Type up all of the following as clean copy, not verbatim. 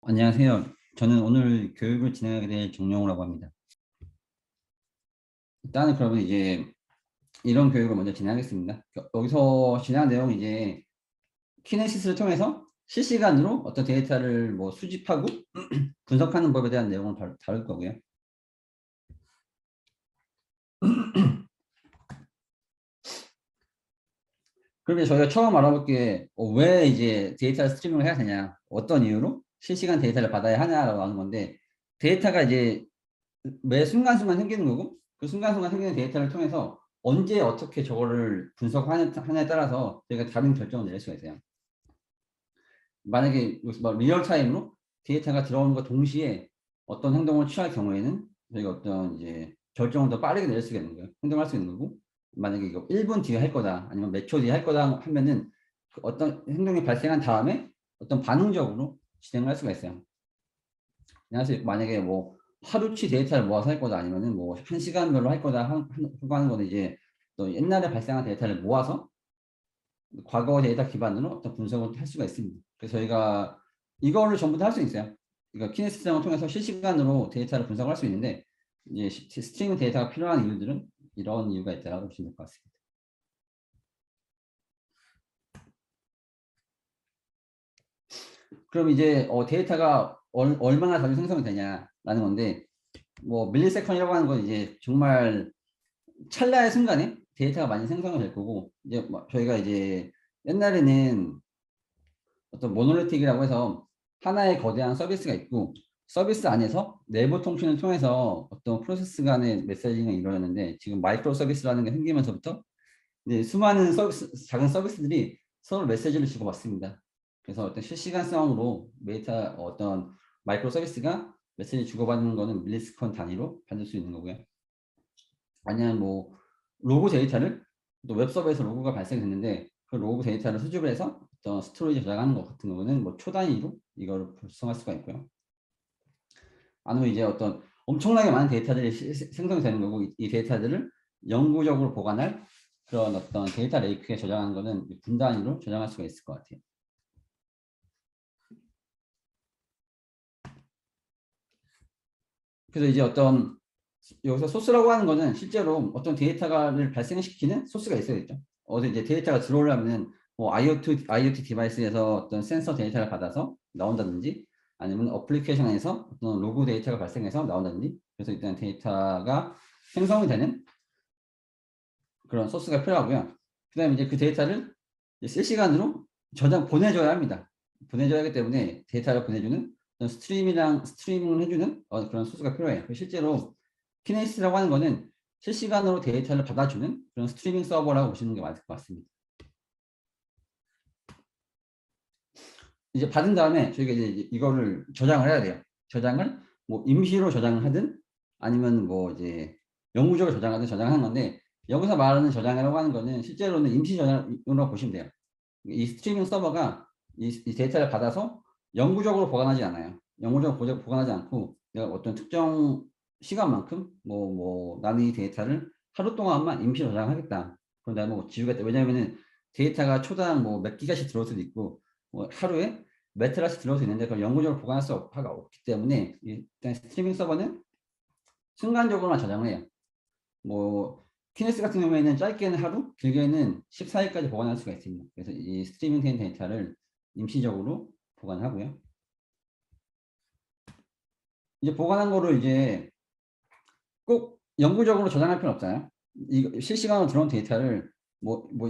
안녕하세요. 저는 오늘 교육을 진행하게 될 정용우라고 합니다. 일단은 그러면 이제 이런 교육을 먼저 진행하겠습니다. 여기서 진행한 내용은 이제 키네시스를 통해서 실시간으로 어떤 데이터를 뭐 수집하고 분석하는 법에 대한 내용을 다룰 거고요. 그러면 저희가 처음 알아볼 게 왜 이제 데이터 스트리밍을 해야 되냐, 어떤 이유로 실시간 데이터를 받아야 하냐라고 하는 건데, 데이터가 이제 매 순간순간 생기는 거고, 그 순간순간 생기는 데이터를 통해서 언제 어떻게 저거를 분석하느냐에 따라서 저희가 다른 결정을 내릴 수가 있어요. 만약에 리얼 타임으로 데이터가 들어오는 것 동시에 어떤 행동을 취할 경우에는 저희가 어떤 이제 결정을 더 빠르게 내릴 수가 있는 거예요. 행동할 수 있는 거고, 만약에 이거 1분 뒤에 할 거다, 아니면 몇 초 뒤에 할 거다 하면은 그 어떤 행동이 발생한 다음에 어떤 반응적으로 진행을 할 수가 있어요. 그래서 만약에 뭐 하루치 데이터를 모아서 할 거다, 아니면은 뭐 1시간별로 할 거다 하고 하는 거는 이제 또 옛날에 발생한 데이터를 모아서 과거 데이터 기반으로 어떤 분석을 할 수가 있습니다. 그래서 저희가 이거를 전부 다 할 수 있어요. 그러니까 키네시스를 통해서 실시간으로 데이터를 분석할 수 있는데, 이제 스트리밍 데이터가 필요한 이유들은 이런 이유가 있다고 보시면 될 것 같습니다. 그럼 이제 데이터가 얼마나 자주 생성이 되냐라는 건데, 뭐 밀리세컨이라고 하는 건 이제 정말 찰나의 순간에 데이터가 많이 생성이 될 거고, 이제 뭐 저희가 이제 옛날에는 어떤 모노리틱이라고 해서 하나의 거대한 서비스가 있고, 서비스 안에서 내부 통신을 통해서 어떤 프로세스 간의 메시징이 이루어졌는데, 지금 마이크로 서비스라는 게 생기면서부터 이제 수많은 작은 서비스들이 서로 메시지를 주고받습니다. 그래서 어떤 실시간성으로 어떤 마이크로 서비스가 메시지 주고받는 거는 밀리세컨 단위로 받을 수 있는 거고요. 아니면 뭐 로그 데이터를 또 웹서버에서 로그가 발생했는데, 그 로그 데이터를 수집을 해서 어떤 스토리지 저장하는 것 같은 경우는 뭐 초 단위로 이걸 구성할 수가 있고요. 아니면 이제 어떤 엄청나게 많은 데이터들이 생성이 되는 거고, 이 데이터들을 영구적으로 보관할 그런 어떤 데이터 레이크에 저장하는 거는 분 단위로 저장할 수가 있을 것 같아요. 그래서 이제 어떤 여기서 소스라고 하는 거는 실제로 어떤 데이터를 발생시키는 소스가 있어야겠죠. 어디 이제 데이터가 들어오려면 뭐 IoT 디바이스에서 어떤 센서 데이터를 받아서 나온다든지, 아니면 어플리케이션에서 어떤 로그 데이터가 발생해서 나온다든지, 그래서 일단 데이터가 생성이 되는 그런 소스가 필요하고요. 그다음에 이제 그 데이터를 실시간으로 보내줘야 합니다. 보내줘야 하기 때문에 데이터를 보내주는 스트리밍을 해주는 그런 소스가 필요해요. 실제로 키네시스라고 하는 거는 실시간으로 데이터를 받아주는 그런 스트리밍 서버라고 보시는 게 맞을 것 같습니다. 이제 받은 다음에 저희가 이제 이거를 저장을 해야 돼요. 저장을 뭐 임시로 저장을 하든, 아니면 뭐 이제 영구적으로 저장하든 저장하는 건데, 여기서 말하는 저장이라고 하는 거는 실제로는 임시 저장으로 보시면 돼요. 이 스트리밍 서버가 이 데이터를 받아서 영구적으로 보관하지 않아요. 영구적으로 보관하지 않고, 내가 어떤 특정 시간만큼 나는 이 데이터를 하루 동안만 임시 저장하겠다, 그런 다음에 뭐 지우겠다. 왜냐하면은 데이터가 초당 뭐 몇 기가씩 들어올 수도 있고, 뭐 하루에 몇 테라씩 들어올 수 있는데, 그걸 영구적으로 보관할 수가 없기 때문에 일단 스트리밍 서버는 순간적으로만 저장을 해요. 뭐 키네스 같은 경우에는 짧게는 하루, 길게는 14일까지 보관할 수가 있습니다. 그래서 이 스트리밍 된 데이터를 임시적으로 보관하고요. 이제 보관한 거를 이제 꼭 영구적으로 저장할 필요는 없잖아요. 이 실시간으로 들어온 데이터를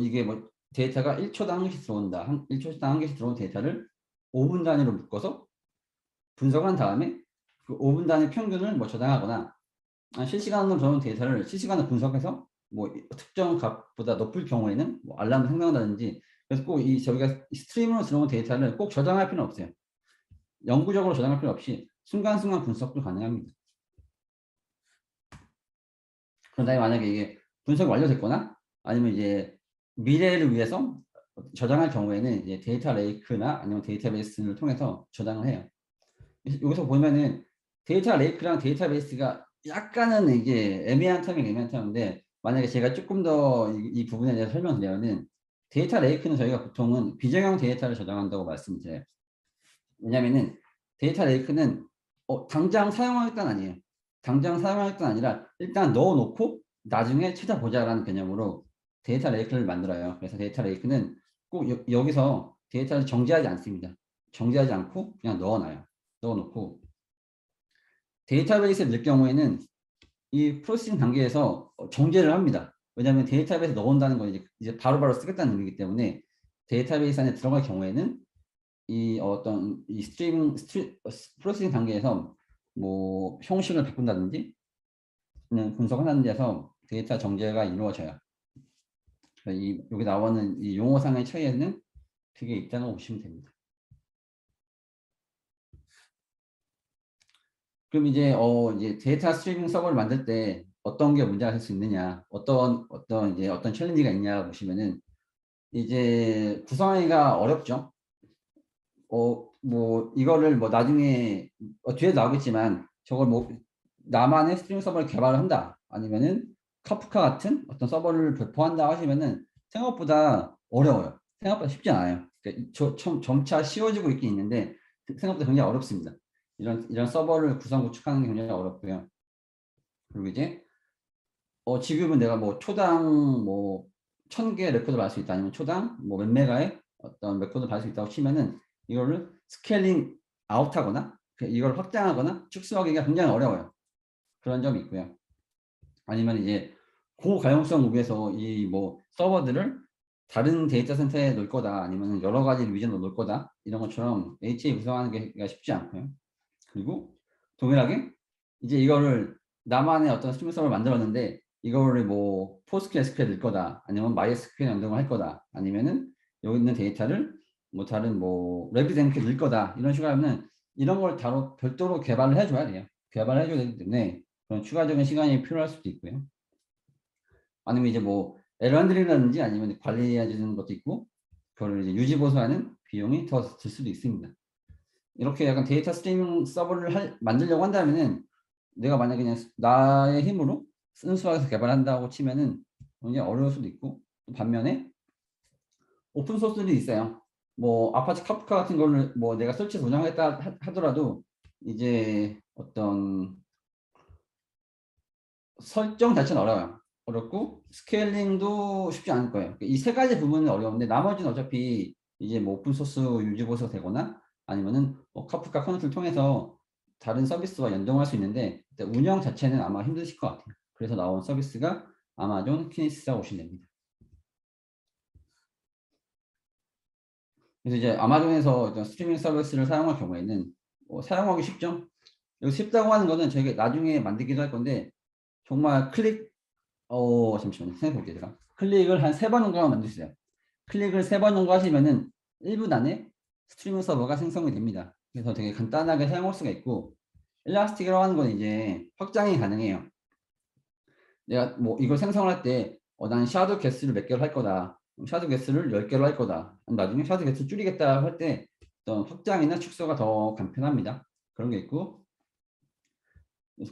이게 데이터가 1초당 한 개씩 들어온다. 1초당 한 개씩 들어온 데이터를 5분 단위로 묶어서 분석한 다음에 그 5분 단위 평균을 저장하거나, 실시간으로 들어온 데이터를 실시간으로 분석해서 특정 값보다 높을 경우에는 알람을 생성한다든지. 그래서 꼭 저희가 스트리밍으로 들어온 데이터를 꼭 저장할 필요는 없어요. 영구적으로 저장할 필요 없이 순간순간 분석도 가능합니다. 그런 다음에 만약에 이게 분석이 완료됐거나, 아니면 이제 미래를 위해서 저장할 경우에는 이제 데이터 레이크나 아니면 데이터베이스를 통해서 저장을 해요. 여기서 보면은 데이터 레이크랑 데이터베이스가 약간은 이게 애매한 텀인데, 만약에 제가 조금 더 이 부분에 대해서 설명드리면은, 데이터 레이크는 저희가 보통은 비정형 데이터를 저장한다고 말씀드려요. 왜냐면은 데이터 레이크는 당장 사용할 건 아니에요. 당장 사용할 건 아니라 일단 넣어놓고 나중에 찾아보자라는 개념으로 데이터 레이크를 만들어요. 그래서 데이터 레이크는 꼭 여기서 데이터를 정지하지 않습니다. 정지하지 않고 그냥 넣어놔요. 넣어놓고 데이터베이스에 넣을 경우에는 이 프로세싱 단계에서 정제를 합니다. 왜냐하면 데이터베이스에 넣은다는 건 이제 바로바로 쓰겠다는 의미이기 때문에 데이터베이스 안에 들어갈 경우에는 이 어떤 이 프로세싱 단계에서 뭐 형식을 바꾼다든지 분석하는 데서 데이터 정제가 이루어져요. 여기 나오는 이 용어상의 차이에는 그게 있다고 보시면 됩니다. 그럼 이제 데이터 스트리밍 서버를 만들 때 어떤 게 문제가 될 수 있느냐, 어떤 챌린지가 있냐 보시면은 이제 구성하기가 어렵죠. 뭐 이거를 뭐 나중에 뒤에 나오겠지만 저걸 뭐 나만의 스트리밍 서버를 개발을 한다, 아니면은 카프카 같은 어떤 서버를 배포한다 하시면은 생각보다 어려워요. 생각보다 쉽지 않아요. 그러니까 점차 쉬워지고 있긴 있는데 생각보다 굉장히 어렵습니다. 이런 서버를 구축하는 게 굉장히 어렵고요. 그리고 이제 지금은 내가 뭐 초당 뭐 1000개 레코드를 받을 수 있다, 아니면 초당 뭐 몇 메가의 어떤 레코드를 받을 수 있다고 치면은 이거를 스케일링 아웃하거나 이걸 확장하거나 축소하기가 굉장히 어려워요. 그런 점이 있고요. 아니면 이제 고가용성을 위해서 이 뭐 서버들을 다른 데이터 센터에 놓을 거다, 아니면 여러 가지 리전으로 놓을 거다, 이런 것처럼 HA 구성하는 게 쉽지 않고요. 그리고 동일하게 이제 이거를 나만의 어떤 스트리밍 서버를 만들었는데 이거를 뭐 포스트그레스QL에 넣을 거다, 아니면 MySQL 연동을 할 거다, 아니면은 여기 있는 데이터를 뭐 다른 뭐 RabbitMQ에 넣을 거다, 이런 식으로 하면은 이런 걸 별도로 개발을 해줘야 돼요. 개발을 해줘야 되기 때문에 그런 추가적인 시간이 필요할 수도 있고요. 아니면 이제 뭐 에러들이라든지 아니면 관리해주는 것도 있고, 그걸 이제 유지 보수하는 비용이 더 들 수도 있습니다. 이렇게 약간 데이터 스트리밍 서버를 만들려고 한다면은 내가 만약에 그냥 나의 힘으로 순수하게 개발한다고 치면은 굉장히 어려울 수도 있고, 또 반면에 오픈 소스들이 있어요. 뭐 아파치 카프카 같은 거를 뭐 내가 설치해서 운영하겠다 하더라도 이제 어떤 설정 자체는 어렵고 스케일링도 쉽지 않을 거예요. 이 세 가지 부분은 어려운데 나머지는 어차피 이제 뭐 오픈 소스 유지 보수가 되거나 아니면은 뭐 카프카 커넥트를 통해서 다른 서비스와 연동할 수 있는데 운영 자체는 아마 힘드실 것 같아요. 그래서 나온 서비스가 아마존 키네시스라고 보시면 됩니다. 그래서 이제 아마존에서 스트리밍 서비스를 사용할 경우에는 사용하기 쉽죠. 여기 쉽다고 하는 거는 저희가 나중에 만들기도 할 건데 정말 잠시만요. 생각해 볼게요. 제가 클릭을 한 3번 정도만 만드세요. 클릭을 3번 정도 하시면은 1분 안에 스트리밍 서버가 생성이 됩니다. 그래서 되게 간단하게 사용할 수가 있고, 일라스틱이라고 하는 건 이제 확장이 가능해요. 내가 뭐 이걸 생성할 때 난 샤도 개수를 몇 개로 할 거다, 샤도 개수를 10개로 할 거다, 나중에 샤도 개수 줄이겠다 할 때 어떤 확장이나 축소가 더 간편합니다. 그런 게 있고,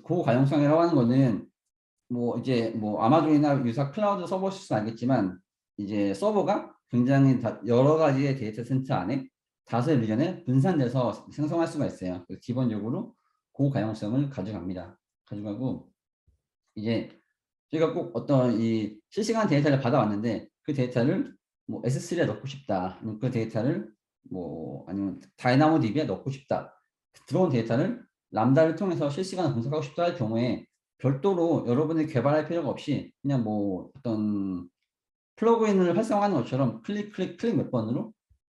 고가용성이라고 하는 거는 뭐 이제 뭐 아마존이나 유사 클라우드 서버실수 알겠지만 이제 서버가 굉장히 여러 가지의 데이터 센터 안에 다수의 리전에 분산돼서 생성할 수가 있어요. 그래서 기본적으로 고가용성을 가져가고 이제 저희가 꼭 어떤 이 실시간 데이터를 받아왔는데 그 데이터를 뭐 S3에 넣고 싶다, 그 데이터를 뭐 아니면 다이나모DB에 넣고 싶다, 들어온 데이터를 람다를 통해서 실시간으로 분석하고 싶다 할 경우에 별도로 여러분이 개발할 필요가 없이 그냥 뭐 어떤 플러그인을 활성화하는 것처럼 클릭 몇 번으로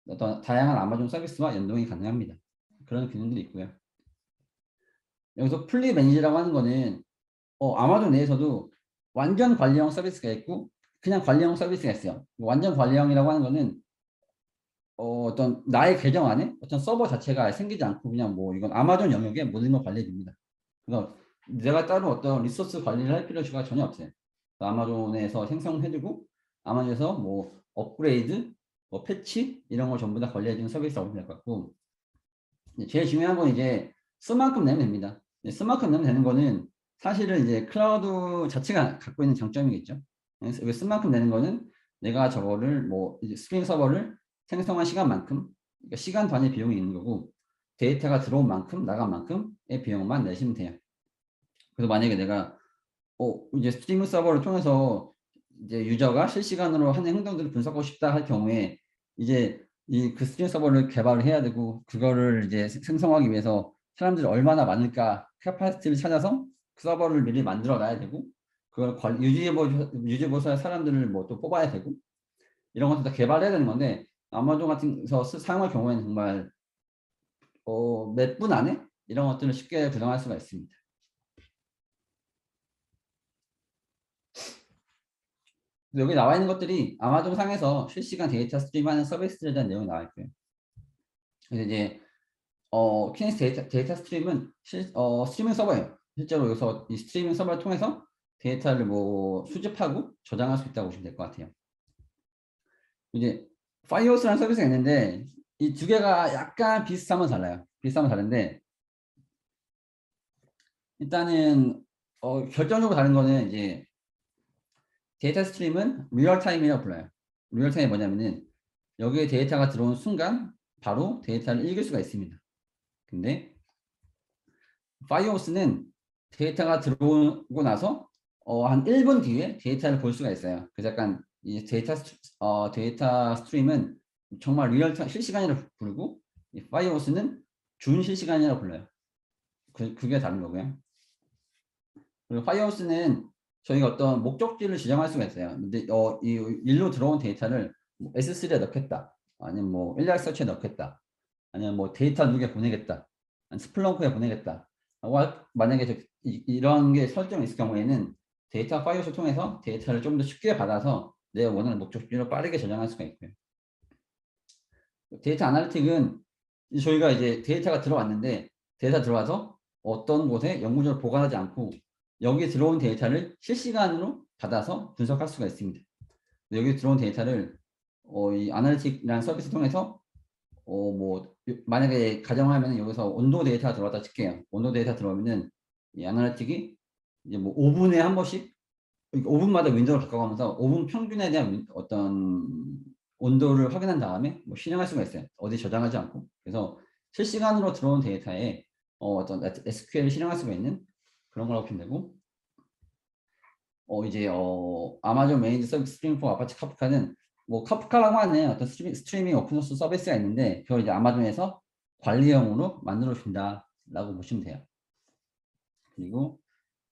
어떤 다양한 아마존 서비스와 연동이 가능합니다. 그런 기능들이 있고요. 여기서 풀리 매니지라고 하는 거는 아마존 내에서도 완전 관리형 서비스가 있고 그냥 관리형 서비스가 있어요. 완전 관리형이라고 하는 거는 어떤 나의 계정 안에 어떤 서버 자체가 생기지 않고 그냥 뭐 이건 아마존 영역에 모든 걸 관리해줍니다. 그래서 내가 따로 어떤 리소스 관리를 할 필요가 전혀 없어요. 아마존에서 생성해주고 아마존에서 뭐 업그레이드, 뭐 패치 이런 걸 전부 다 관리해주는 서비스라고 보면 될 것 같고, 제일 중요한 건 이제 쓸 만큼 내면 됩니다. 쓸 만큼 내면 되는 거는 사실은 이제 클라우드 자체가 갖고 있는 장점이겠죠. 그래서 쓸 만큼 내는 거는 내가 저거를 뭐 이제 스프링 서버를 생성한 시간만큼, 그러니까 시간 단위 비용이 있는 거고, 데이터가 들어온 만큼 나간 만큼의 비용만 내시면 돼요. 그래서 만약에 내가 이제 스트리밍 서버를 통해서 이제 유저가 실시간으로 하는 행동들을 분석하고 싶다 할 경우에 이제 그 스트리밍 서버를 개발을 해야 되고 그거를 이제 생성하기 위해서 사람들이 얼마나 많을까 캐파시티를 찾아서 그 서버를 미리 만들어 놔야 되고 그걸 유지보수할 사람들을 뭐 또 뽑아야 되고 이런 것들 다 개발해야 되는 건데 아마존 같은 거 사용할 경우에는 정말 몇 분 안에 이런 것들을 쉽게 구성할 수가 있습니다. 여기 나와 있는 것들이 아마존 상에서 실시간 데이터 스트림하는 서비스들에 대한 내용이 나와 있고요. 그래서 이제 키네시스 데이터 스트림은 스트리밍 서버예요. 실제로 여기서 이 스트리밍 서버를 통해서 데이터를 뭐 수집하고 저장할 수 있다고 보시면 될 것 같아요. 이제 파이어스라는 서비스가 있는데 이 두 개가 약간 비슷하면 달라요. 비슷하면 다른데 일단은 결정적으로 다른 거는 이제 데이터 스트림은 리얼타임이라고 불러요. 리얼타임이 뭐냐면은 여기에 데이터가 들어온 순간 바로 데이터를 읽을 수가 있습니다. 근데 파이어스는 데이터가 들어오고 나서 한 1분 뒤에 데이터를 볼 수가 있어요. 그래서 약간 이 데이터 스트림은 정말 리얼타임 실시간이라고 부르고 이 파이어스는 준 실시간이라고 불러요. 그게 다른 거고요. 그리고 파이어스는 저희가 어떤 목적지를 지정할 수가 있어요. 근데 이 일로 들어온 데이터를 뭐 S3에 넣겠다. 아니면 뭐 일리아서치에 넣겠다. 아니면 뭐 데이터 누구에 보내겠다. 아니면 스플렁크에 보내겠다. 만약에 이런 게 설정이 있을 경우에는 데이터 파이어스를 통해서 데이터를 좀 더 쉽게 받아서 내 원하는 목적지로 빠르게 저장할 수가 있고요. 데이터 아날리틱은 저희가 이제 데이터가 들어왔는데 데이터 들어와서 어떤 곳에 영구적으로 보관하지 않고 여기 들어온 데이터를 실시간으로 받아서 분석할 수가 있습니다. 여기 들어온 데이터를 이 아날리틱이라는 서비스 통해서 뭐 만약에 가정하면 여기서 온도 데이터가 들어왔다 칠게요. 온도 데이터 들어오면은 이 아날리틱이 이제 뭐 5분에 한 번씩 5분마다 윈도우를 바꿔가면서 5분 평균에 대한 어떤 온도를 확인한 다음에 뭐 실행할 수가 있어요. 어디 저장하지 않고. 그래서 실시간으로 들어온 데이터에 어떤 SQL을 실행할 수가 있는 그런 거라고 보시면 되고 이제 아마존 메인 서비스 스트리밍 포 아파치 카프카는 뭐 카프카라고 하는 어떤 스트리밍 오픈소스 서비스가 있는데 그걸 이제 아마존에서 관리형으로 만들어 준다라고 보시면 돼요. 그리고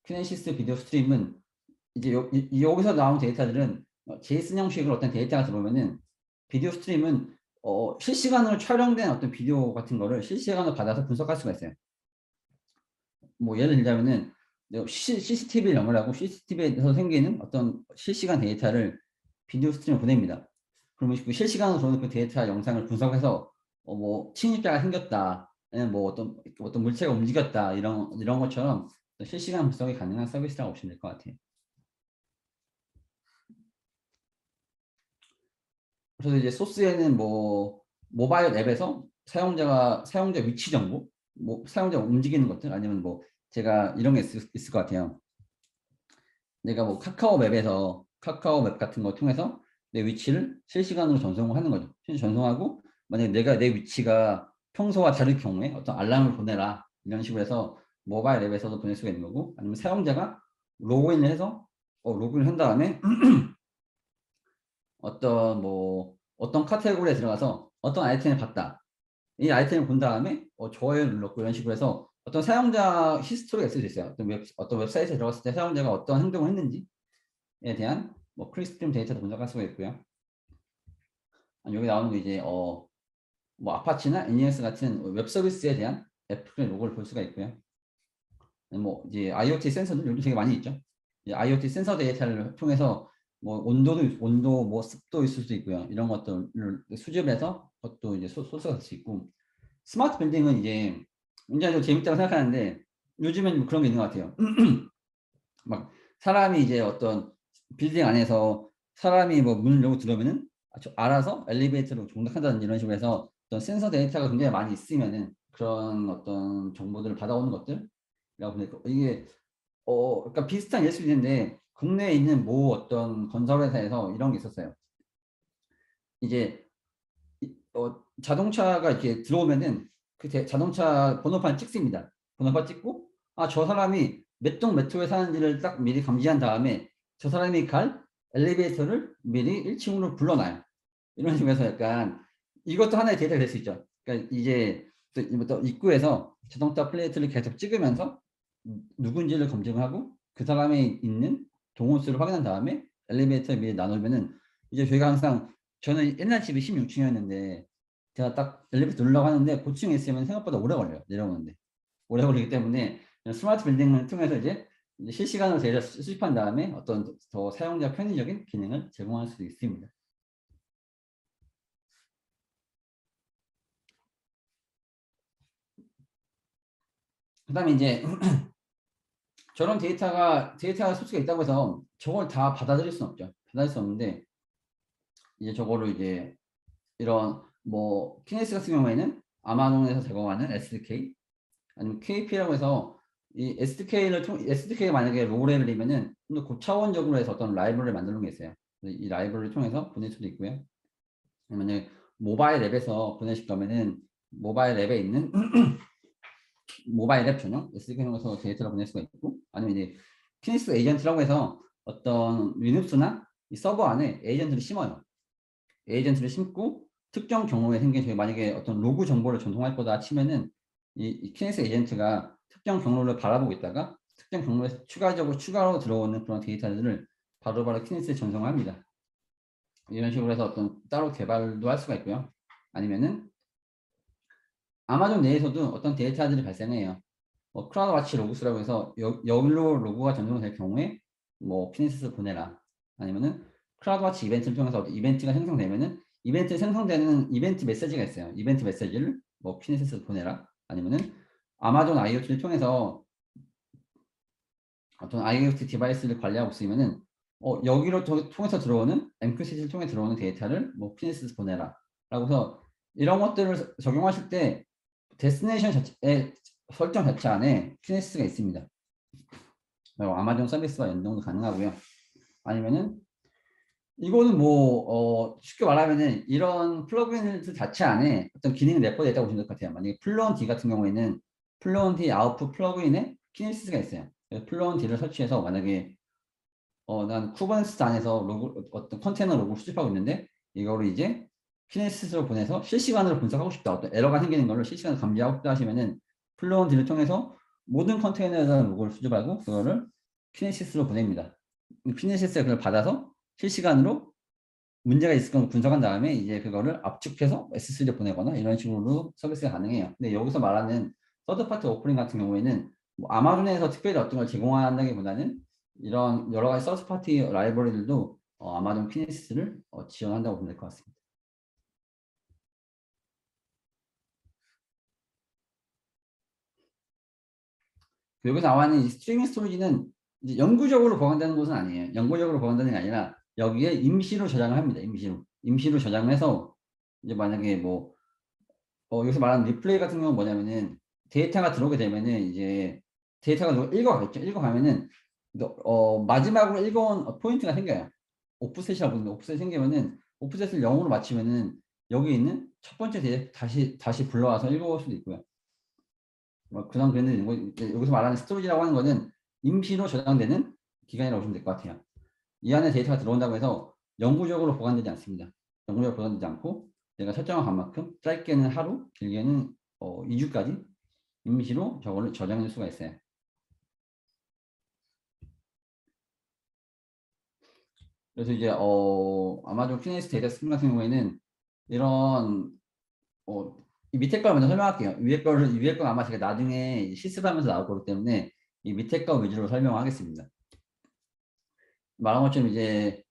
키네시스 비디오 스트림은 이제 여기서 나온 데이터들은 제이슨 형식으로 어떤 데이터가 들어오면은 비디오 스트림은 실시간으로 촬영된 어떤 비디오 같은 거를 실시간으로 받아서 분석할 수가 있어요. 뭐 예를 들자면은 CCTV를 연결하고 CCTV에서 생기는 어떤 실시간 데이터를 비디오 스트림에 보냅니다. 그러면 그 실시간으로 들어오는 그 데이터 영상을 분석해서 뭐 침입자가 생겼다, 아니면 뭐 어떤 물체가 움직였다 이런 것처럼 실시간 분석이 가능한 서비스라고 보시면 될 것 같아요. 그래서 이제 소스에는 뭐 모바일 앱에서 사용자 위치 정보, 뭐 사용자 움직이는 것들 아니면 뭐 제가 이런 게 있을 것 같아요. 내가 뭐 카카오 맵에서 카카오 맵 같은 거 통해서 내 위치를 실시간으로 전송하는 거죠. 전송하고 만약에 내가 내 위치가 평소와 다를 경우에 어떤 알람을 보내라 이런 식으로 해서 모바일 앱에서도 보낼 수가 있는 거고 아니면 사용자가 로그인을 해서 로그인을 한 다음에 어떤 카테고리에 들어가서 어떤 아이템을 봤다. 이 아이템을 본 다음에 좋아요를 눌렀고 이런 식으로 해서 어떤 사용자 히스토리가 있을 수 있어요. 어떤 웹사이트에 들어갔을 때 사용자가 어떤 행동을 했는지에 대한 뭐 크리스팀 데이터도 분석할 수가 있고요. 여기 나오는 게 이제 뭐 아파치나 NES 같은 웹 서비스에 대한 애플의 로고를 볼 수가 있고요. 뭐 이제 IoT 센서들 요즘 되게 많이 있죠. IoT 센서 데이터를 통해서 뭐 온도 뭐 습도 있을 수도 있고요. 이런 것들을 수집해서 그것도 이제 소스가 될 수 있고 스마트 빌딩은 이제 굉장히 재밌다고 생각하는데 요즘엔 뭐 그런 게 있는 것 같아요. 막 사람이 이제 어떤 빌딩 안에서 사람이 뭐 문을 열고 들어오면은 알아서 엘리베이터로 종락한다든지 이런 식으로 해서 어떤 센서 데이터가 굉장히 많이 있으면은 그런 어떤 정보들을 받아오는 것들이라고 보니까 이게 그러니까 비슷한 예술이 있는데 국내에 있는 모 어떤 건설회사에서 이런 게 있었어요. 이제 자동차가 이렇게 들어오면은 자동차 번호판 찍습니다. 번호판 찍고 저 사람이 몇 동 몇 호에 사는지를 딱 미리 감지한 다음에 저 사람이 갈 엘리베이터를 미리 1층으로 불러놔요. 이런 식으로 해서 약간 이것도 하나의 데이터가 될 수 있죠. 그러니까 이제 또 입구에서 자동차 플레이트를 계속 찍으면서 누군지를 검증하고 그 사람이 있는 동호수를 확인한 다음에 엘리베이터를 미리 나누면은 이제 저희가 항상 저는 옛날 집이 16층이었는데 제가 딱 엘리베이터 누르려고 하는데 고층에 있으면 생각보다 오래 걸려요. 내려오는데. 오래 걸리기 때문에 스마트 빌딩을 통해서 이제 실시간으로 데이터 수집한 다음에 어떤 더 사용자 편의적인 기능을 제공할 수 있습니다. 그 다음에 이제 저런 데이터가 소스가 있다고 해서 저걸 다 받아들일 수는 없죠. 받아들일 수 없는데 이제 저거를 이제 이런 뭐 키네시스 같은 경우에는 아마존에서 제공하는 SDK 아니면 KP라고 해서 이 SDK가 만약에 로우 레벨이면은 좀 더 고차원적으로 해서 어떤 라이브러리를 만드는 게 있어요. 이 라이브러리를 통해서 보낼 수도 있고요. 아니면 모바일 앱에서 보내실 거면은 모바일 앱에 있는 모바일 앱 전용 SDK 통해서 데이터를 보낼 수가 있고 아니면 이제 키네시스 에이전트라고 해서 어떤 리눅스나 이 서버 안에 에이전트를 심어요. 에이전트를 심고 특정 경우에 생긴 저희 만약에 어떤 로그 정보를 전송할 거다 치면은 이 키네시스 에이전트가 특정 경로를 바라보고 있다가 특정 경로에서 추가로 들어오는 그런 데이터들을 바로바로 키네시스에 전송합니다. 이런 식으로 해서 어떤 따로 개발도 할 수가 있고요. 아니면은 아마존 내에서도 어떤 데이터들이 발생해요. 크라우드 와치 로그스라고 해서 여기로 로그가 전송될 경우에 뭐 키네시스 보내라. 아니면은 크라우드 와치 이벤트를 통해서 이벤트가 생성되면은 이벤트 생성되는 이벤트 메시지가 있어요. 이벤트 메시지를 뭐 키네시스 보내라. 아니면은 아마존 IoT를 통해서 어떤 IoT 디바이스를 관리하고 있으면은 여기로 통해서 들어오는 MQCT를 통해 들어오는 데이터를 뭐 키네시스 보내라. 라고 해서 이런 것들을 적용하실 때 데스티네이션 자체의 설정 자체 안에 키네시스가 있습니다. 아마존 서비스와 연동도 가능하고요. 아니면은 이거는 뭐 쉽게 말하면은 이런 플러그인들 자체 안에 어떤 기능이 내포되어 있다고 보시면 될 것 같아요. 만약에 플루언T 같은 경우에는 플루언T 아웃풋 플러그인에 키네시스가 있어요. 플루언T를 설치해서 만약에 난 쿠버네티스 안에서 어떤 컨테이너 로그를 수집하고 있는데 이거를 이제 키네시스로 보내서 실시간으로 분석하고 싶다. 어떤 에러가 생기는 걸로 실시간으로 감지하고 싶다 하시면은 플루언티를 통해서 모든 컨테이너에서 로그를 수집하고 그거를 키네시스로 보냅니다. 키네시스가 그걸 받아서 실시간으로 문제가 있을 건 분석한 다음에 이제 그거를 압축해서 S3에 보내거나 이런 식으로 서비스가 가능해요. 근데 여기서 말하는 서드파티 오프닝 같은 경우에는 뭐 아마존에서 특별히 어떤 걸 제공한다기보다는 이런 여러 가지 서드파티 라이브러리들도 아마존 키네시스를 지원한다고 보면 될 것 같습니다. 여기서 나와 있는 이 스트리밍 스토리지는 이제 영구적으로 보관되는 것은 아니에요. 영구적으로 보관되는 게 아니라 여기에 임시로 저장을 합니다. 임시로 저장을 해서 이제 만약에 뭐 여기서 말하는 리플레이 같은 경우는 뭐냐면은 데이터가 들어오게 되면은 이제 데이터가 읽어가겠죠. 읽어가면은 마지막으로 읽어온 포인트가 생겨요. 오프셋이라고 부르는데 오프셋이 생기면은 오프셋을 0으로 맞추면은 여기 있는 첫 번째 데이터 다시 불러와서 읽어올 수도 있고요. 그다음 그는 여기서 말하는 스토리지라고 하는 거는 임시로 저장되는 기간이라고 보시면 될 것 같아요. 이 안에 데이터가 들어온다고 해서 영구적으로 보관되지 않습니다. 영구적으로 보관되지 않고 내가 설정한 만큼 짧게는 하루, 길게는 2주까지 임시로 저걸로 저장할 수가 있어요. 그래서 이제 아마존 키네시스 데이터 스트림 같은 경우에는 이런 이 밑에 걸 먼저 설명할게요. 위에 건 아마 제가 나중에 실습하면서 나올 거기 때문에 이 밑에 거 위주로 설명하겠습니다. 말한 것처럼 이제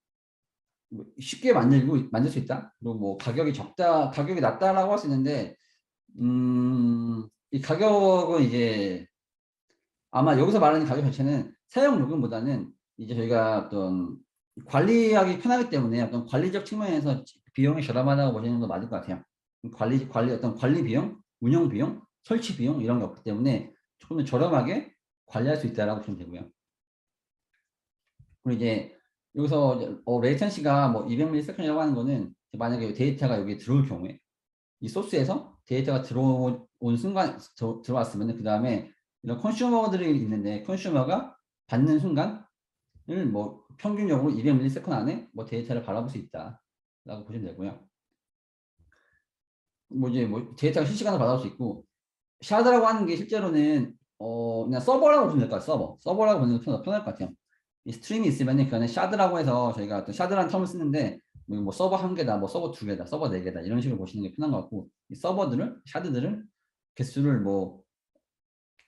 쉽게 만들 수 있다. 그리고 뭐 가격이 낮다라고 할 수 있는데 이 가격은 이제 아마 여기서 말하는 가격 자체는 사용 요금보다는 이제 저희가 어떤 관리하기 편하기 때문에 어떤 관리적 측면에서 비용이 저렴하다고 보시는 거 맞을 것 같아요. 어떤 관리 비용, 운영 비용, 설치 비용 이런 게 없기 때문에 조금 더 저렴하게 관리할 수 있다라고 보시면 되고요. 그리고 이제 여기서 레이턴시가 뭐 200ms이라고 하는 거는 만약에 데이터가 여기 들어올 경우에 이 소스에서 데이터가 들어온 순간 들어왔으면 그 다음에 이런 컨슈머들이 있는데 컨슈머가 받는 순간을 뭐 평균적으로 200ms 안에 뭐 데이터를 바라볼 수 있다라고 보시면 되고요. 뭐 이제 뭐 데이터가 실시간으로 받아볼 수 있고 샤드라고 하는 게 실제로는 그냥 서버라고 보시면 될 것 같아요. 서버라고 보는 게 편할 것 같아요. 이 스트림이 있으면 그 안에 샤드라고 해서 저희가 어떤 샤드라는 term을 쓰는데 뭐 서버 1개다, 뭐 서버 2개다, 서버 4개다 이런 식으로 보시는 게 편한 것 같고 이 서버들을 샤드들을 개수를 뭐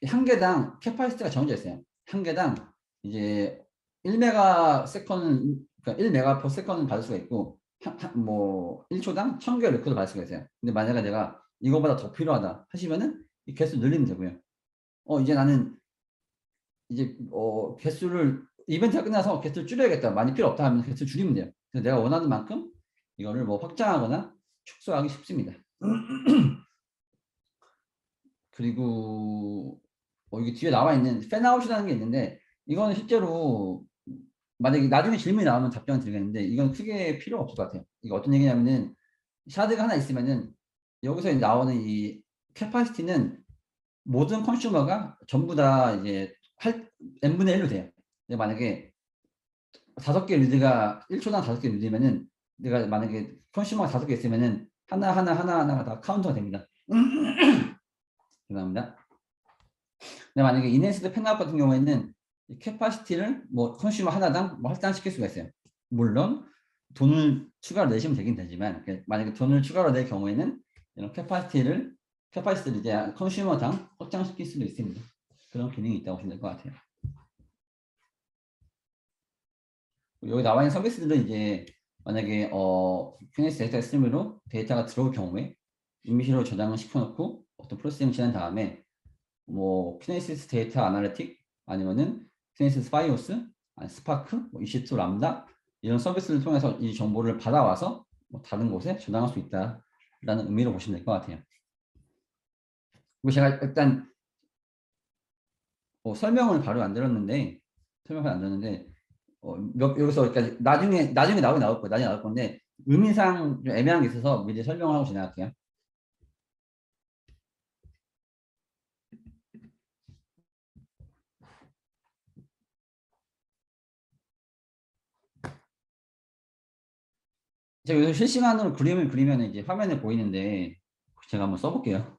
1개당 캐파시티가 정해져 있어요. 1개당 이제 1메가 세컨은 그러니까 1메가 퍼 세컨은 받을 수가 있고 뭐 1초당 1000개의 레코드를 받을 수가 있어요. 근데 만약에 내가 이거보다 더 필요하다 하시면은 이 개수 늘리면 되고요. 이제 나는 이제 개수를 이벤트가 끝나서 개수를 줄여야겠다. 많이 필요 없다 하면 개수를 줄이면 돼요. 그래서 내가 원하는 만큼 이거를 뭐 확장하거나 축소하기 쉽습니다. 그리고 이게 뒤에 나와 있는 팬아웃이라는 게 있는데 이거는 실제로 만약에 나중에 질문이 나오면 답변을 드리겠는데 이건 크게 필요 없을 것 같아요. 이게 어떤 얘기냐면은 샤드가 하나 있으면은 여기서 나오는 이 캐파시티는 모든 컨슈머가 전부 다 이제 n분의 1로 돼요. 만약에 5개 리드가 1초당 5개 리드면은 내가 만약에 컨슈머가 5개 있으면은 하나가 다 카운터가 됩니다. 죄송합니다. 근데 만약에 인핸스드 팬아웃 같은 경우에는 캐파시티를 뭐 컨슈머 하나당 뭐 할당시킬 수가 있어요. 물론 돈을 추가로 내시면 되긴 되지만 만약에 돈을 추가로 낼 경우에는 이런 캐파시티를 이제 컨슈머당 확장시킬 수도 있습니다. 그런 기능이 있다고 보시면 될 것 같아요. 여기 나와 있는 서비스들은 이제 만약에 QNS 데이터 스트림으로 데이터가 들어올 경우에 임시로 저장을 시켜놓고 어떤 프로세싱 지난 다음에 뭐 QNS 데이터 아날리틱 아니면은 QNS 파이오스, 스파크, 뭐 EC2 람다 이런 서비스를 통해서 이 정보를 받아와서 뭐 다른 곳에 저장할 수 있다라는 의미로 보시면 될 것 같아요. 그리고 제가 일단 설명을 바로 안 들었는데 여기서 그러니까 나중에 나오긴 나올 거예요. 나중에 나올 건데 의미상 좀 애매한 게 있어서 미리 설명을 하고 지나갈게요. 제가 여기서 실시간으로 그림을 그리면 이제 화면에 보이는데 제가 한번 써볼게요.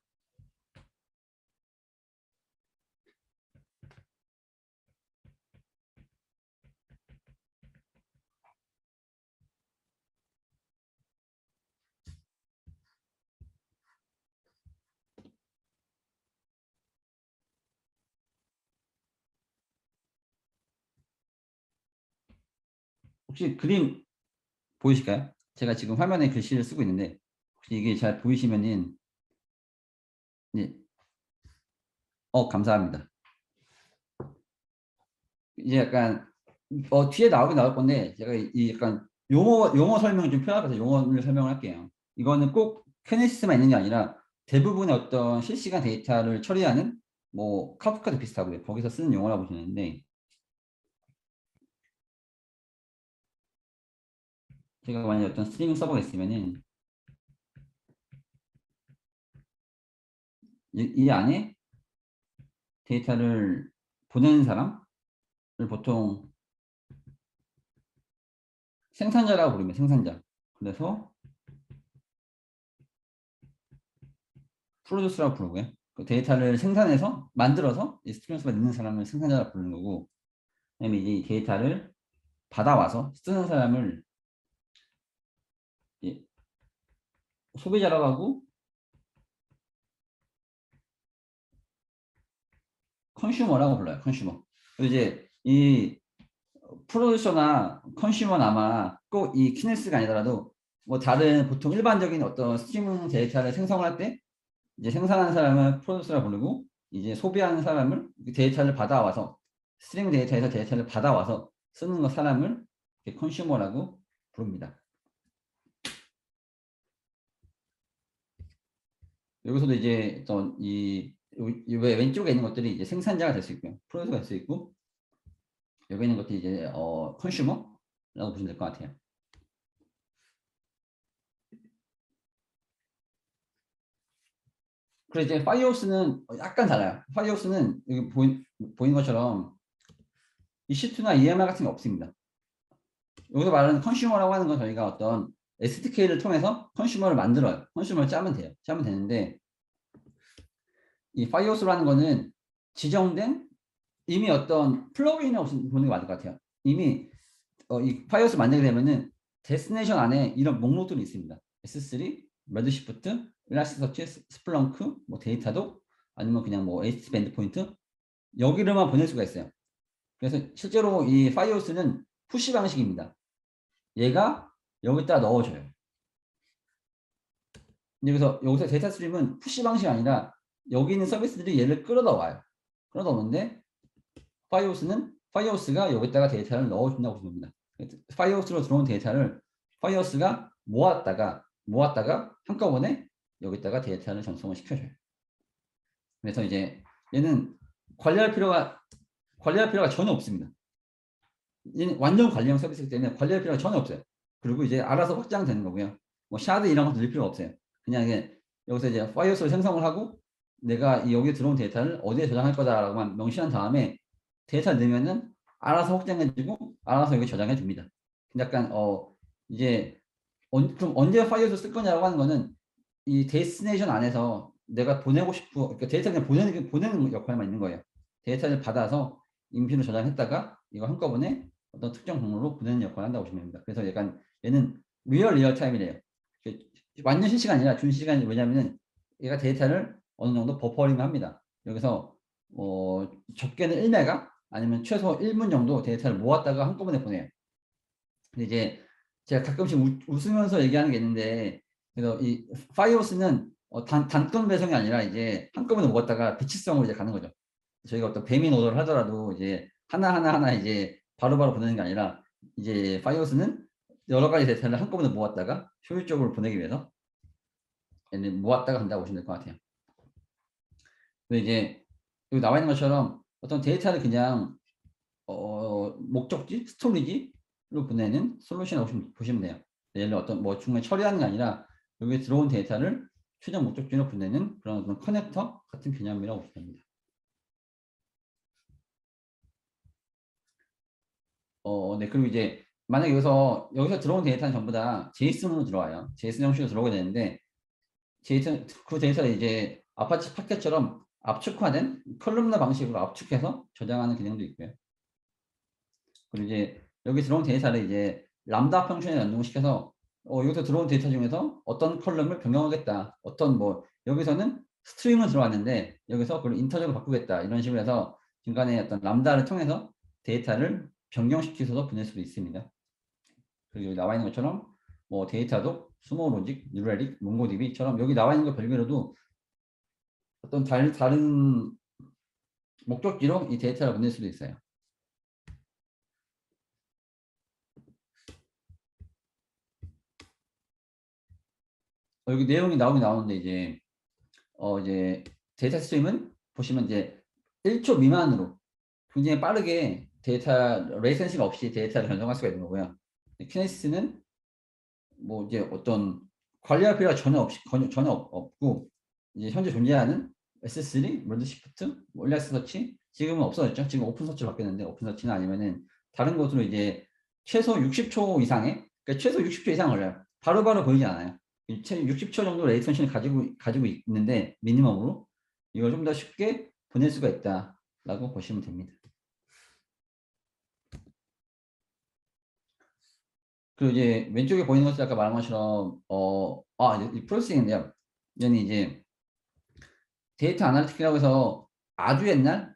혹시 그림 보이실까요? 제가 지금 화면에 글씨를 쓰고 있는데 혹시 이게 잘 보이시면은 네. 감사합니다. 이제 약간 뒤에 나오긴 나올 건데 제가 이 약간 용어 설명을 좀 필요할 것 같아서 용어를 설명을 할게요. 이거는 꼭 큐네시스만 있는 게 아니라 대부분의 어떤 실시간 데이터를 처리하는 뭐 카프카도 비슷하고요. 거기서 쓰는 용어라고 보시는데 제가 만약에 어떤 스트리밍 서버가 있으면은 이 안에 데이터를 보내는 사람을 보통 생산자라고 부르면 생산자. 그래서 프로듀스라고 부르고요. 그 데이터를 생산해서 만들어서 이 스트리밍 서버에 넣는 사람을 생산자라고 부르는 거고, 그다음에 이 데이터를 받아와서 쓰는 사람을 소비자라고 하고 컨슈머라고 불러요. 컨슈머. 이제 이 프로듀서나 컨슈머는 아마 꼭 이 키네스가 아니더라도 뭐 다른 보통 일반적인 어떤 스트리밍 데이터를 생성을 할 때 이제 생산하는 사람을 프로듀서라 부르고 이제 소비하는 사람을 데이터를 받아와서 스트리밍 데이터에서 데이터를 받아와서 쓰는 그 사람을 컨슈머라고 부릅니다. 여기서도 이제 어떤 이 왼쪽에 있는 것들이 이제 생산자가 될 수 있고요. 프로듀서가 될 수 있고 여기 있는 것들이 이제 컨슈머라고 보시면 될 것 같아요. 그리고 이제 파이어호스는 약간 달라요. 파이어호스는 여기 보이는 것처럼 EC2나 EMR 같은 게 없습니다. 여기서 말하는 컨슈머라고 하는 건 저희가 어떤 SDK를 통해서 컨슈머를 만들어요. 컨슈머를 짜면 돼요. 짜면 되는데 이 파이어호스라는 거는 지정된 이미 어떤 플러그인을 보는 게 맞을 것 같아요. 이미 이 파이어호스 만들게 되면은 데스티네이션 안에 이런 목록들이 있습니다. S3, 레드시프트, 일라스티서치, 스플렁크, 뭐 데이터도 아니면 그냥 뭐 HTTP 엔드포인트 여기로만 보낼 수가 있어요. 그래서 실제로 이 파이어호스는 푸시 방식입니다. 얘가 여기다 넣어줘요. 그래서 여기서 데이터 스트림은 푸시 방식이 아니라 여기 있는 서비스들이 얘를 끌어다 와요. 끌어다 오는데 파이어호스가 여기다가 데이터를 넣어준다고 보면 됩니다. 파이어호스로 들어온 데이터를 파이어호스가 모았다가 한꺼번에 여기다가 데이터를 전송을 시켜줘요. 그래서 이제 얘는 관리할 필요가 전혀 없습니다. 얘는 완전 관리형 서비스이기 때문에 관리할 필요가 전혀 없어요. 그리고 이제 알아서 확장되는 거고요. 뭐 샤드 이런 거 넣을 필요 없어요. 그냥 이게 여기서 이제 파이어호스를 생성을 하고 내가 여기 들어온 데이터를 어디에 저장할 거다라고만 명시한 다음에 데이터를 넣으면은 알아서 확장해주고 알아서 여기 저장해 줍니다. 약간 이제 그럼 언제 파이어호스 쓸 거냐라고 하는 거는 이 데스티네이션 안에서 내가 보내고 싶고 그러니까 데이터 그냥 보내는 역할만 있는 거예요. 데이터를 받아서 인피로 저장했다가 이거 한꺼번에 어떤 특정 경로로 보내는 역할을 한다고 보시면 됩니다. 그래서 약간 얘는 리얼 타임이래요. 완전 실시간 아니라 준실시간이 왜냐면은 얘가 데이터를 어느 정도 버퍼링을 합니다. 여기서 적게는 1메가 아니면 최소 1분 정도 데이터를 모았다가 한꺼번에 보내요. 근데 이제 제가 가끔씩 웃으면서 얘기하는 게 있는데 그래서 이 파이어호스는 단건 배송이 아니라 이제 한꺼번에 모았다가 비치성으로 이제 가는 거죠. 저희가 어떤 배민 오더를 하더라도 이제 하나 이제 바로바로 보내는 게 아니라 이제 파이어호스는 여러 가지 데이터를 한꺼번에 모았다가 효율적으로 보내기 위해서 얘는 모았다가 간다고 보시면 될 것 같아요. 근데 이제 여기 나와 있는 것처럼 어떤 데이터를 그냥 목적지, 스토리지로 보내는 솔루션이라고 보시면 돼요. 예를 들어 어떤 뭐 중간에 처리하는 게 아니라 여기에 들어온 데이터를 최종 목적지로 보내는 그런 어떤 커넥터 같은 개념이라고 보시면 됩니다. 네. 그리고 이제 만약에 여기서 들어온 데이터는 전부 다 제이슨으로 들어와요. 제이슨 형식으로 들어오게 되는데 그 데이터를 이제 아파치 파켓처럼 압축화된 컬럼너 방식으로 압축해서 저장하는 기능도 있고요. 그리고 이제 여기 들어온 데이터를 이제 람다 펑션에 연동시켜서 여기서 들어온 데이터 중에서 어떤 컬럼을 변경하겠다. 어떤 뭐 여기서는 스트링을 들어왔는데 여기서 그걸 인터저로 바꾸겠다. 이런 식으로 해서 중간에 어떤 람다를 통해서 데이터를 변경시켜서 보낼 수도 있습니다. 그리고 여기 나와 있는 것처럼 뭐 데이터도 스모로직, 뉴레릭, 몽고디비처럼 여기 나와 있는 것 별개로도 어떤 다른 목적지로 이 데이터를 보낼 수도 있어요. 여기 내용이 나오긴 나오는데 이제 데이터 스트림은 보시면 이제 1초 미만으로 굉장히 빠르게 데이터 레이턴시가 없이 데이터를 전송할 수가 있는 거고요. 키네시스는 뭐 이제 어떤 관리할 필요가 전혀 없고 이제 현재 존재하는 S3, 월드시프트, 일라스트서치 지금은 없어졌죠. 지금 오픈서치로 바뀌었는데 오픈서치는 아니면은 다른 곳으로 이제 최소 60초 이상의 그러니까 최소 60초 이상 걸려요. 바로바로 보이지 않아요. 60초 정도 레이턴시를 가지고 있는데 미니멈으로 이걸 좀 더 쉽게 보낼 수가 있다라고 보시면 됩니다. 그리고 이제 왼쪽에 보이는 것은 아까 말한 것처럼 이 프로세싱인데요. 얘는 이제 데이터 아날리틱이라고 해서 아주 옛날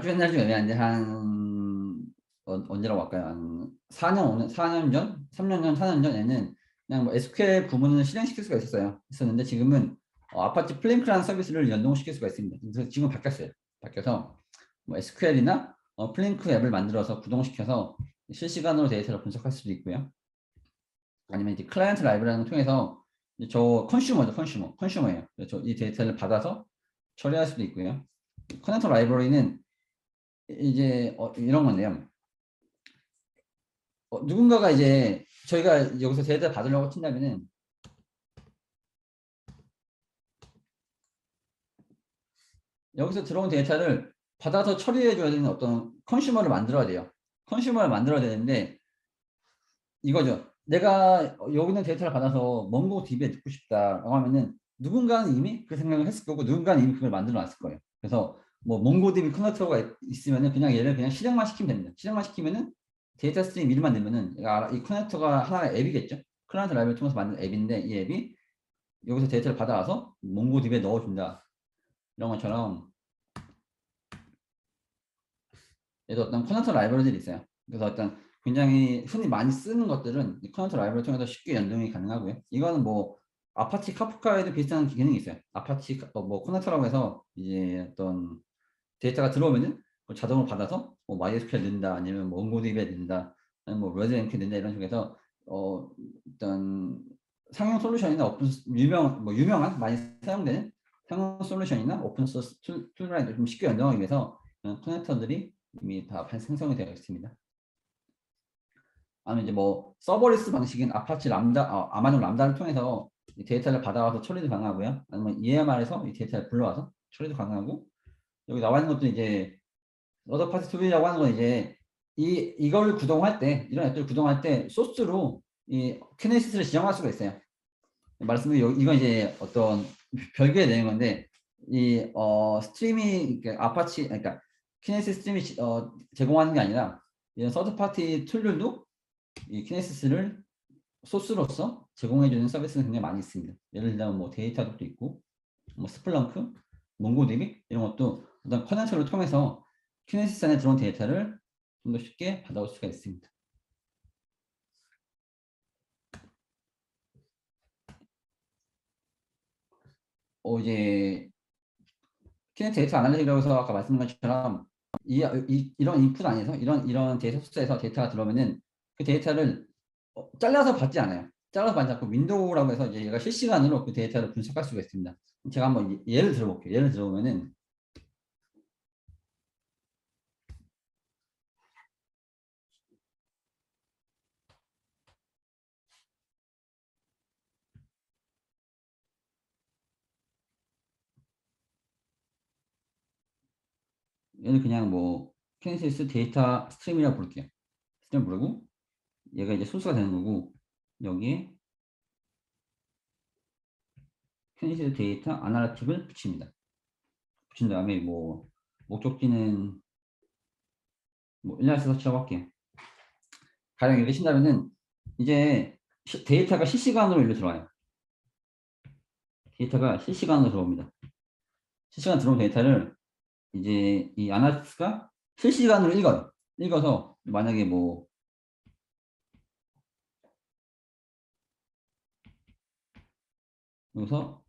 좀 애매한데 언제라고 할까요? 한 4년 전, 3년 전, 4년 전에는 그냥 뭐 SQL 구문을 실행시킬 수가 있었는데 지금은 아파치 플링크라는 서비스를 연동시킬 수가 있습니다. 그래서 지금 바뀌었어요. 바뀌어서 뭐 SQL이나 플링크 앱을 만들어서 구동시켜서 실시간으로 데이터를 분석할 수도 있고요. 아니면 이제 클라이언트 라이브러리를 통해서 저 컨슈머예요. 그래서 이 데이터를 받아서 처리할 수도 있고요. 커넥터 라이브러리는 이제 이런 건데요. 누군가가 이제 저희가 여기서 데이터 받으려고 친다면은 여기서 들어온 데이터를 받아서 처리해 줘야 되는 어떤 컨슈머를 만들어야 돼요. 컨슈머를 만들어야 되는데 이거죠. 내가 여기 있는 데이터를 받아서 몽고DB에 넣고 싶다라고 하면은 누군가는 이미 그 생각을 했을 거고 누군가는 이미 그걸 만들어 놨을 거예요. 그래서 뭐 몽고DB 커넥터가 있으면은 그냥 얘를 그냥 실행만 시키면 됩니다. 실행만 시키면은 데이터 스트림 이름만 넣으면은 이 커넥터가 하나의 앱이겠죠. 클라이언트 라이브를 통해서 만든 앱인데 이 앱이 여기서 데이터를 받아와서 몽고DB에 넣어준다. 이런 것처럼 얘도 어떤 커넥터 라이브러들이 있어요. 그래서 어떤 굉장히 흔히 많이 쓰는 것들은 이 커넥터 라이브를 통해서 쉽게 연동이 가능하고요. 이거는 뭐 아파치 카프카에도 비슷한 기능이 있어요. 아파치 뭐 커넥터라고 해서 이제 어떤 데이터가 들어오면은 그걸 자동으로 받아서 뭐 MySQL 넣는다 아니면 뭐 몽고DB에 넣는다 아니면 뭐 RabbitMQ 넣는다 이런 식으로 해서 어떤 상용 솔루션이나 유명한 많이 사용되는 상용 솔루션이나 오픈소스 툴이랑 좀 쉽게 연동하기 위해서 커넥터들이 이미 다 생성이 되어 있습니다. 아니면 이제 뭐 서버리스 방식인 아파치 람다, 아마존 람다를 통해서 이 데이터를 받아와서 처리도 가능하고요. 아니면 EMR에서 이 데이터를 불러와서 처리도 가능하고 여기 나와 있는 것도 이제 어드파티 툴이라고 하는 건 이제 이걸 구동할 때 이런 앱들을 구동할 때 소스로 이 키네시스를 지정할 수가 있어요. 말씀드린 이건 이제 어떤 별개의 내용 건데 이 스트리밍 그러니까 아파치 그러니까 키네시스 스트리밍 제공하는 게 아니라 이런 서드 파티 툴들도 이 키네시스를 소스로서 제공해주는 서비스는 굉장히 많이 있습니다. 예를 들면 뭐 데이터도 있고 뭐 스플렁크, 몽고DB 이런 것도 어떤 커넥터를 통해서 키네시스 안에 들어온 데이터를 좀 더 쉽게 받아올 수가 있습니다. 이제 키네시스 데이터 아날리틱이라고 해서 아까 말씀드린 것처럼 이런 인풋 안에서 이런 데이터 소스에서 데이터가 들어오면은 그 데이터를 잘라서 받지 않아요. 잘라서 받지 않고 윈도우라고 해서 이제 얘가 실시간으로 그 데이터를 분석할 수가 있습니다. 제가 한번 예를 들어볼게요. 예를 들어보면은 얘는 그냥 뭐 키네시스 데이터 스트림이라고 부를게요. 스트림 부르고 얘가 이제 소스가 되는 거고 여기에 키네시스 데이터 아날리틱을 붙입니다. 붙인 다음에 뭐 목적지는 뭐 일리아스 서치라고 할게요. 가령 이렇게 친다면은 이제 데이터가 실시간으로 일로 들어와요. 데이터가 실시간으로 들어옵니다. 실시간 들어온 데이터를 이제 이 아나리스가 실시간으로 읽어요. 읽어서 만약에 뭐 여기서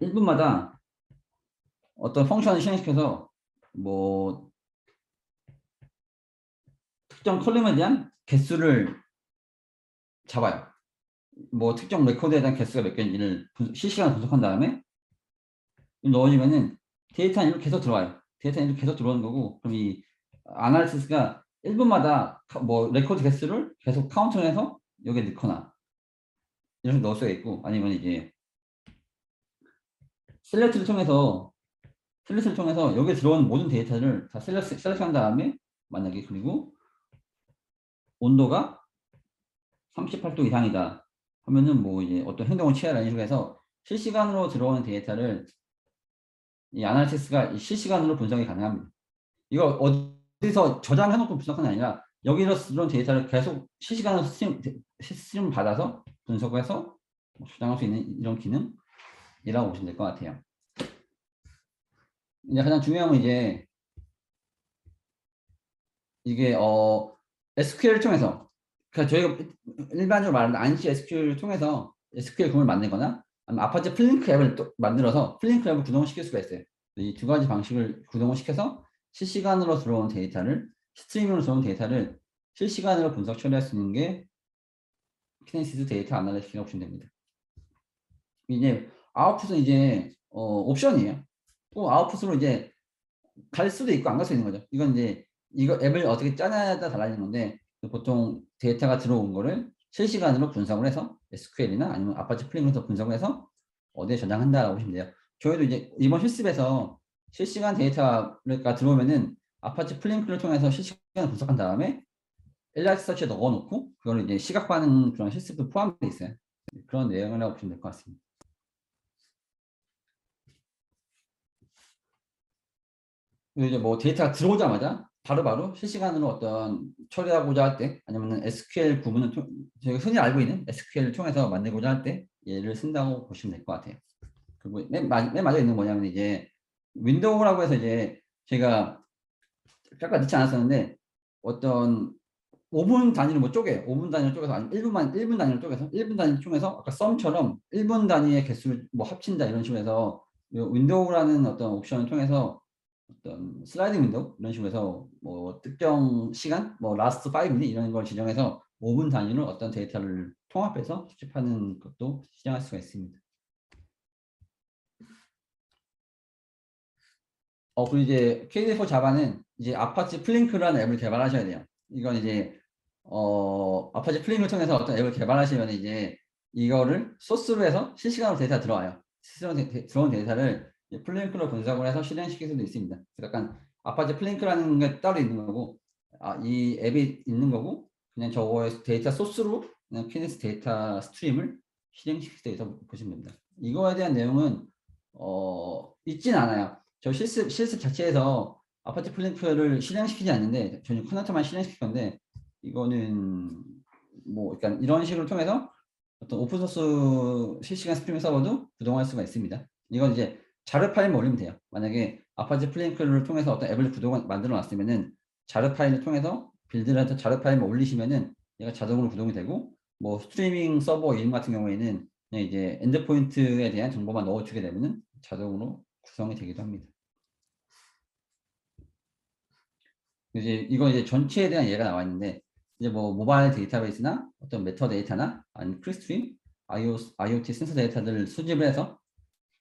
1분마다 어떤 펑션을 실행시켜서 뭐 특정 컬럼에 대한 개수를 잡아요. 뭐 특정 레코드에 대한 개수가 몇 개인지를 실시간으로 분석한 다음에 넣어주면은 데이터는 이렇게 계속 들어와요. 데이터는 이렇게 계속 들어오는 거고 그럼 이 아날리시스가 1분마다 뭐 레코드 개수를 계속 카운트해서 여기에 넣거나 이렇게 넣을 수가 있고 아니면 이제 셀렉트를 통해서 여기에 들어온 모든 데이터를 다 셀렉트한 다음에 만약에 그리고 온도가 38도 이상이다 하면은 뭐 이제 어떤 행동을 취하라 이런 식으로 해서 실시간으로 들어오는 데이터를 이 아날리시스가 실시간으로 분석이 가능합니다. 이거 어디서 저장해놓고 분석하는 게 아니라 여기로 들어온 데이터를 계속 실시간으로 스트림 받아서 분석해서 저장할 수 있는 이런 기능이라고 보시면 될 것 같아요. 이제 가장 중요한 건 이게 SQL을 통해서 그러니까 저희가 일반적으로 말하는 안시 SQL을 통해서 SQL 구문을 만들거나 아니면 아파치 플링크 앱을 또 만들어서 플링크 앱을 구동을 시킬 수가 있어요. 이 두 가지 방식을 구동을 시켜서 실시간으로 들어온 데이터를 스트리밍으로 들어온 데이터를 실시간으로 분석 처리할 수 있는 게 키네시스 데이터 아날리틱이라고 보시면 됩니다. 이제 아웃풋은 이제 옵션이에요. 꼭 아웃풋으로 이제 갈 수도 있고 안 갈 수 있는 거죠. 이건 이제 이거 앱을 어떻게 짜냐에 따라 달라지는 건데 보통 데이터가 들어온 거를 실시간으로 분석을 해서 SQL이나 아니면 아파치 플링에서 분석을 해서 어디에 저장한다라고 보시면 돼요. 저희도 이제 이번 실습에서 실시간 데이터가 들어오면은 아파치 플링크를 통해서 실시간 분석한 다음에 엘라스터치에 넣어놓고 그걸 이제 시각화하는 그런 실습도 포함되어 있어요. 그런 내용이라고 보시면 될 것 같습니다. 그리고 이제 뭐 데이터가 들어오자마자 바로바로 실시간으로 어떤 처리하고자 할 때 아니면 SQL 부분을 저희가 흔히 알고 있는 SQL을 통해서 만들고자 할 때 얘를 쓴다고 보시면 될 것 같아요. 그리고 맨 마지막에 있는 뭐냐면 이제 윈도우라고 해서 이제 제가 잠깐 넣지 않았었는데 어떤 5분 단위로 뭐 쪼개요. 5분 단위로 쪼개서 아니면 1분 단위로 쪼개서 1분 단위를 통해서 아까 썸처럼 1분 단위의 개수를 뭐 합친다 이런 식으로 해서 윈도우라는 어떤 옵션을 통해서 어떤 슬라이딩 윈도우 이런 식으로 해서 뭐 특정 시간 뭐 라스트 5minute 이런 걸 지정해서 5분 단위로 어떤 데이터를 통합해서 수집하는 것도 시행할 수가 있습니다. 그리고 이제 KDE4 자바는 이제 아파치 플링크라는 앱을 개발하셔야 돼요. 이건 이제 아파치 플링크를 통해서 어떤 앱을 개발하시면 이제 이거를 소스로 해서 실시간으로 데이터 들어와요. 들어온 데이터를 플링크로 분석을 해서 실행시킬 수도 있습니다. 약간 아파치 플링크라는 게 따로 있는 거고, 이 앱이 있는 거고, 그냥 저거의 데이터 소스로 그냥 키네스 데이터 스트림을 실행시킬 수 있다고 보시면 됩니다. 이거에 대한 내용은 있진 않아요. 저 실습 자체에서 아파치 플링크를 실행시키지 않는데 저는 커넥터만 실행시킬 건데 이거는 뭐 약간 이런 식으로 통해서 어떤 오픈소스 실시간 스트리밍 서버도 구동할 수가 있습니다. 이건 이제 자료 파일만 올리면 돼요. 만약에 아파치 플링크를 통해서 어떤 앱을 만들어 놨으면은 자료 파일을 통해서 빌드를 해서 자료 파일만 올리시면은 얘가 자동으로 구동이 되고 뭐 스트리밍 서버 이름 같은 경우에는 그냥 이제 엔드포인트에 대한 정보만 넣어주게 되면은 자동으로 구성이 되기도 합니다. 이제 이거 이제 전체에 대한 예가 나와 있는데 이제 뭐 모바일 데이터베이스나 어떤 메타 데이터나 아니면 크리스트림, IoT 센서 데이터들을 수집을 해서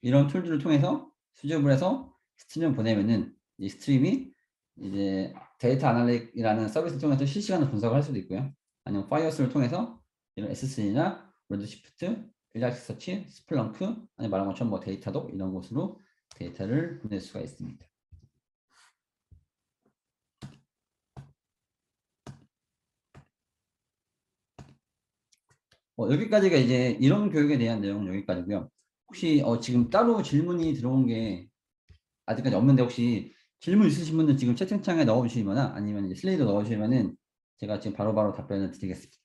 이런 툴들을 통해서 수집을 해서 스트림을 보내면은 이 스트림이 이제 데이터 아날리틱이라는 서비스를 통해서 실시간으로 분석을 할 수도 있고요. 아니면 파이어스를 통해서 이런 S3나 레드시프트, 일렉서치, 스플렁크, 아니 말한 것처럼 뭐 데이터독 이런 곳으로 데이터를 보낼 수가 있습니다. 여기까지가 이제 이론 교육에 대한 내용은 여기까지고요. 혹시 지금 따로 질문이 들어온 게 아직까지 없는데 혹시 질문 있으신 분들 지금 채팅창에 넣어주시거나 아니면 이제 슬레이드 넣어주시면은 제가 지금 바로바로 답변을 드리겠습니다.